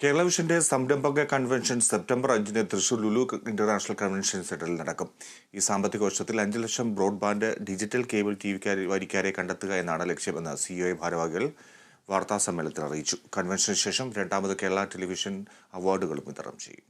കേരള വിഷന്റെ സംരംഭക convention September 5 Thrissur Lulu international convention സെന്ററിൽ നടക്കും. ഈ സാമ്പത്തിക വർഷത്തിൽ 5 ലക്ഷം ബ്രോഡ്ബാൻഡ് ഡിജിറ്റൽ കേബിൾ TV വരിക്കാരെ കണ്ടെത്തുക എന്നാണ് ലക്ഷ്യമെന്ന് COA ഭാരവാഹികൾ വാർത്താസമ്മേളനത്തിൽ അറിയിച്ചു. കൺവെൻഷന് ശേഷം രണ്ടാമത് കേരള ടെലിവിഷൻ അവാർഡുകളും വിതരണം ചെയ്യും.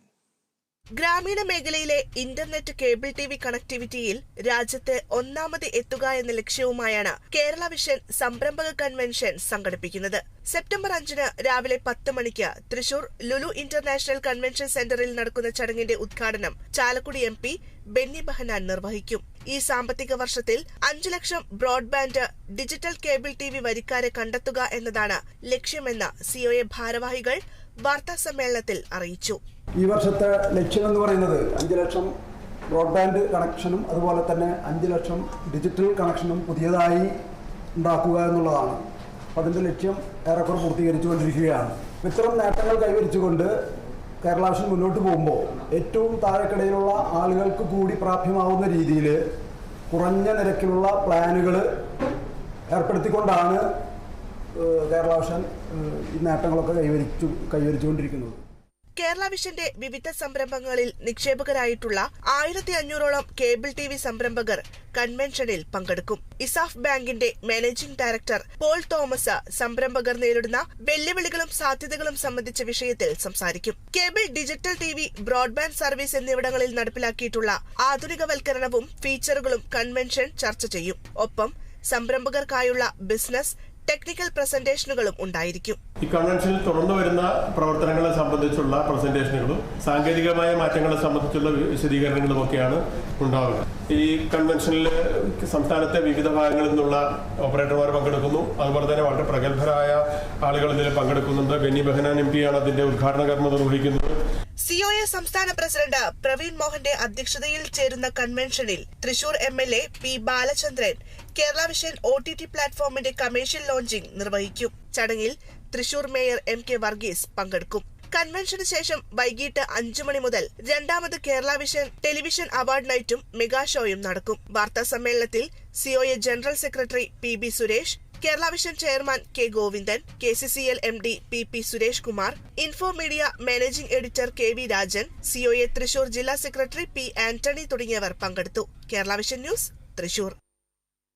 ഗ്രാമീണ മേഖലയിലെ ഇന്റർനെറ്റ് കേബിൾ TV കണക്ടിവിറ്റിയിൽ രാജ്യത്ത് ഒന്നാമത് എത്തുക എന്ന ലക്ഷ്യവുമായാണ് കേരള വിഷൻ സംരംഭക കൺവെൻഷൻ സംഘടിപ്പിക്കുന്നത്. സെപ്റ്റംബർ 5 രാവിലെ 10 മണിക്ക് തൃശൂർ ലുലു ഇന്റർനാഷണൽ കൺവെൻഷൻ സെന്ററിൽ നടക്കുന്ന ചടങ്ങിന്റെ ഉദ്ഘാടനം ചാലക്കുടി MP ബെന്നി ബെഹനാൻ നിർവഹിക്കും. ഈ സാമ്പത്തിക വർഷത്തിൽ 5 ലക്ഷം ബ്രോഡ്ബാൻഡ് ഡിജിറ്റൽ കേബിൾ TV വരിക്കാരെ കണ്ടെത്തുക എന്നതാണ് ലക്ഷ്യമെന്ന് COA ഭാരവാഹികൾ വാർത്താസമ്മേളനത്തിൽ അറിയിച്ചു. ഈ വർഷത്തെ ലക്ഷ്യം എന്ന് പറയുന്നത് 5 ലക്ഷം ബ്രോഡ്ബാൻഡ് കണക്ഷനും അതുപോലെ തന്നെ 5 ലക്ഷം ഡിജിറ്റൽ കണക്ഷനും പുതിയതായി ഉണ്ടാക്കുക എന്നുള്ളതാണ്. അതിൻ്റെ ലക്ഷ്യം ഏറെക്കുറെ പൂർത്തീകരിച്ചുകൊണ്ടിരിക്കുകയാണ്. ഇത്തരം നേട്ടങ്ങൾ കൈവരിച്ചുകൊണ്ട് കേരള വിഷൻ മുന്നോട്ട് പോകുമ്പോൾ ഏറ്റവും താഴെക്കിടയിലുള്ള ആളുകൾക്ക് കൂടി പ്രാപ്യമാവുന്ന രീതിയിൽ കുറഞ്ഞ നിരക്കിലുള്ള പ്ലാനുകൾ ഏർപ്പെടുത്തിക്കൊണ്ടാണ് കേരള വിഷൻ ഈ നേട്ടങ്ങളൊക്കെ കൈവരിച്ചുകൊണ്ടിരിക്കുന്നത്. കേരള വിഷന്റെ വിവിധ സംരംഭങ്ങളിൽ നിക്ഷേപകരായിട്ടുള്ള 1500ഓളം കേബിൾ TV സംരംഭകർ കൺവെൻഷനിൽ പങ്കെടുക്കും. ഇസാഫ് ബാങ്കിന്റെ മാനേജിംഗ് ഡയറക്ടർ പോൾ തോമസ് സംരംഭകർ നേരിടുന്ന വെല്ലുവിളികളും സാധ്യതകളും സംബന്ധിച്ച വിഷയത്തിൽ സംസാരിക്കും. Cable digital TV broadband service എന്നിവിടങ്ങളിൽ നടപ്പിലാക്കിയിട്ടുള്ള ആധുനികവൽക്കരണവും ഫീച്ചറുകളും കൺവെൻഷൻ ചർച്ച ചെയ്യും. ഒപ്പം സംരംഭകർക്കായുള്ള ബിസിനസ് ടെക്നിക്കൽ പ്രസന്റേഷനുകളും ഉണ്ടായിരിക്കും. ഈ കൺവെൻഷനിൽ തുടർന്നു വരുന്ന പ്രവർത്തനങ്ങളെ സംബന്ധിച്ചുള്ള പ്രസന്റേഷനുകളും സാങ്കേതികമായ മാറ്റങ്ങളെ സംബന്ധിച്ചുള്ള വിശദീകരണങ്ങളും ഒക്കെയാണ് ഉണ്ടാവുക. ഈ കൺവെൻഷനിൽ സംസ്ഥാനത്തെ വിവിധ ഭാഗങ്ങളിൽ നിന്നുള്ള ഓപ്പറേറ്റർമാർ പങ്കെടുക്കുന്നു. അതുപോലെ തന്നെ വളരെ പ്രഗത്ഭരായ ആളുകൾ ഇതിൽ പങ്കെടുക്കുന്നുണ്ട്. ബെന്നി ബെഹനാൻ MP ആണ് അതിന്റെ ഉദ്ഘാടന കർമ്മം നിർവഹിക്കുന്നത്. COA സംസ്ഥാന പ്രസിഡന്റ് പ്രവീൺ മോഹന്റെ അധ്യക്ഷതയിൽ ചേരുന്ന കൺവെൻഷനിൽ Thrissur MLA P Balachandran Kerala Vision OTT പ്ലാറ്റ്ഫോമിന്റെ കമേഴ്ഷ്യൽ ലോഞ്ചിംഗ് നിർവഹിക്കും. ചടങ്ങിൽ തൃശൂർ മേയർ MK വർഗീസ് പങ്കെടുക്കും. കൺവെൻഷന് ശേഷം വൈകിട്ട് 5 മണി മുതൽ രണ്ടാമത് കേരള വിഷൻ ടെലിവിഷൻ അവാർഡ് നൈറ്റും മെഗാ ഷോയും നടക്കും. വാർത്താ സമ്മേളനത്തിൽ COA general secretary PB Suresh, Kerala Vision chairman K Govindan, KCCL MD PP Suresh Kumar, info media managing editor KV Rajan, COA Thrissur ജില്ലാ സെക്രട്ടറി P ആന്റണി തുടങ്ങിയവർ പങ്കെടുത്തു. Kerala Vision news Thrissur.